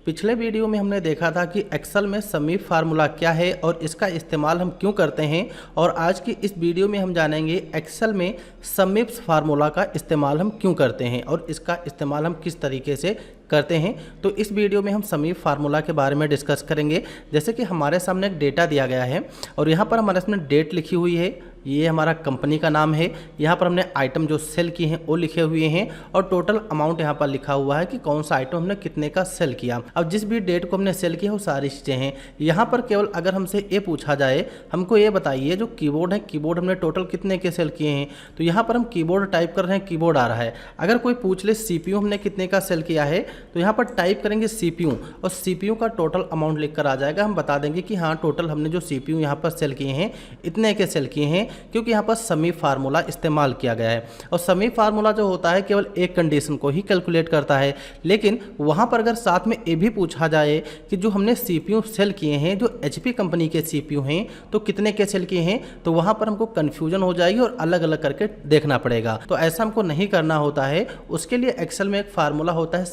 पिछले वीडियो में हमने देखा था कि एक्सेल में समीप फार्मूला क्या है और इसका इस्तेमाल हम क्यों करते हैं, और आज की इस वीडियो में हम जानेंगे एक्सेल में समीप फार्मूला का इस्तेमाल हम क्यों करते हैं और इसका इस्तेमाल हम किस तरीके से करते हैं। तो इस वीडियो में हम समीप फार्मूला के बारे में डिस्कस करेंगे। जैसे कि हमारे सामने एक डेटा दिया गया है और यहाँ पर हमारे सामने डेट लिखी हुई है, ये हमारा कंपनी का नाम है। यहाँ पर हमने आइटम जो सेल किए हैं वो लिखे हुए हैं और टोटल अमाउंट यहाँ पर लिखा हुआ है कि कौन सा आइटम हमने कितने का सेल किया। अब जिस भी डेट को हमने सेल किया वो सारी चीज़ें हैं यहाँ पर। केवल अगर हमसे ये पूछा जाए, हमको ये बताइए जो कीबोर्ड है, कीबोर्ड हमने टोटल कितने के सेल किए हैं, तो यहाँ पर हम कीबोर्ड टाइप कर रहे हैं, कीबोर्ड आ रहा है। अगर कोई पूछ ले सीपीयू हमने कितने का सेल किया है, तो यहाँ पर टाइप करेंगे सीपीयू और सीपीयू का टोटल अमाउंट लिख कर आ जाएगा। हम बता देंगे कि हाँ टोटल हमने जो सीपीयू यहाँ पर सेल किए हैं इतने के सेल किए हैं, क्योंकि यहाँ पर समीप फार्मूला इस्तेमाल किया गया है। और समीप फार्मूला जो होता है केवल एक कंडीशन को ही कैलकुलेट करता है, लेकिन वहाँ पर अगर साथ में ये भी पूछा जाए कि जो हमने सीपीयू सेल किए हैं, जो एचपी कंपनी के सीपीयू हैं, तो कितने के सेल किए हैं, तो वहाँ पर हमको कन्फ्यूजन हो जाएगी और अलग अलग करके देखना पड़ेगा। तो ऐसा हमको नहीं करना होता है। उसके लिए एक्सेल में एक फार्मूला होता है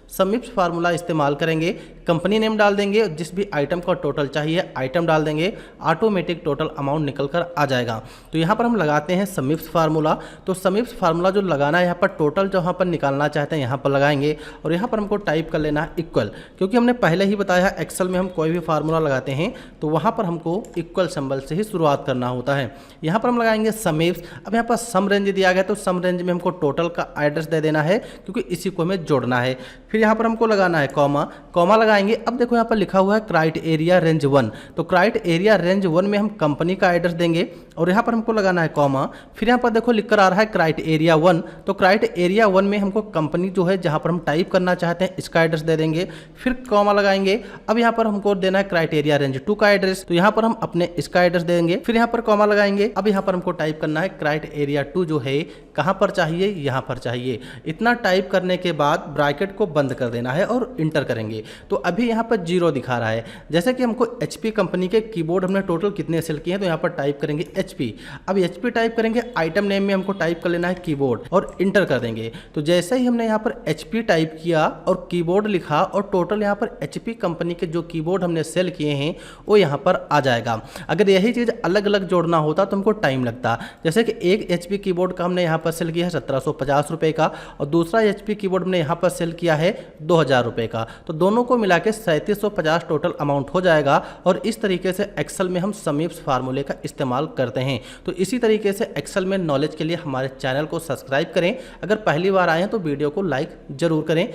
समीप्स फार्मूला इस्तेमाल करेंगे। कंपनी नेम डाल देंगे, जिस भी आइटम का टोटल चाहिए आइटम डाल देंगे, ऑटोमेटिक टोटल अमाउंट निकल कर आ जाएगा। तो यहाँ पर हम लगाते हैं समीप्स फार्मूला। तो समीप्स फार्मूला जो लगाना है, यहाँ पर टोटल जहाँ पर निकालना चाहते हैं यहाँ पर लगाएंगे और यहाँ पर हमको टाइप कर लेना है इक्वल, क्योंकि हमने पहले ही बताया एक्सेल में हम कोई भी फार्मूला लगाते हैं तो वहाँ पर हमको इक्वल सिंबल से ही शुरुआत करना होता है। यहाँ पर हम लगाएंगे समीप्स। अब यहाँ पर सम रेंज दिया गया, तो सम रेंज में हमको टोटल का एड्रेस दे देना है, क्योंकि इसी को हमें जोड़ना है। फिर यहाँ पर हमको लगाना है कॉमा लगाएंगे। अब देखो यहाँ पर लिखा हुआ है क्राइटेरिया रेंज 1, तो क्राइटेरिया रेंज 1 में हम कंपनी का एड्रेस देंगे और यहाँ पर हमको लगाना है कॉमा। फिर यहाँ पर देखो लिख कर आ रहा है क्राइटेरिया 1, तो क्राइटेरिया 1 में हमको कंपनी जो है जहाँ पर हम टाइप करना चाहते हैं इसका एड्रेस दे देंगे, फिर कॉमा लगाएंगे। अब यहाँ पर हमको देना है क्राइटेरिया रेंज 2 का एड्रेस, तो यहाँ पर हम अपने इसका एड्रेस देंगे, फिर यहाँ पर कॉमा लगाएंगे। अब यहाँ पर हमको टाइप करना है क्राइटेरिया 2 जो है कहाँ पर चाहिए, यहाँ पर चाहिए। इतना टाइप करने के बाद ब्रैकेट को बंद कर देना है और इंटर करेंगे। तो अभी यहाँ पर 0 दिखा रहा है। जैसे कि हमको एचपी कंपनी के कीबोर्ड हमने टोटल कितने सेल किए हैं, तो यहाँ पर टाइप करेंगे एचपी। अब एचपी टाइप करेंगे, आइटम नेम में हमको टाइप कर लेना है कीबोर्ड और इंटर कर देंगे। तो जैसे ही हमने यहाँ पर एचपी टाइप किया और कीबोर्ड लिखा और टोटल यहाँ पर एचपी कंपनी के जो कीबोर्ड हमने सेल किए हैं वो यहाँ पर आ जाएगा। अगर यही चीज़ अलग अलग जोड़ना होता तो हमको टाइम लगता। जैसे कि एक एचपी कीबोर्ड का हमने यहाँ पर सेल किया है 1750 रुपये का और दूसरा एचपी कीबोर्ड हमने यहाँ पर सेल किया है 2000 रुपये का, तो दोनों को मिला के 3750 टोटल अमाउंट हो जाएगा। और इस तरीके से एक्सेल में हम समीप्स फार्मूले का इस्तेमाल करते हैं। तो इसी तरीके से एक्सेल में नॉलेज के लिए हमारे चैनल को सब्सक्राइब करें। अगर पहली बार आए हैं तो वीडियो को लाइक जरूर करें।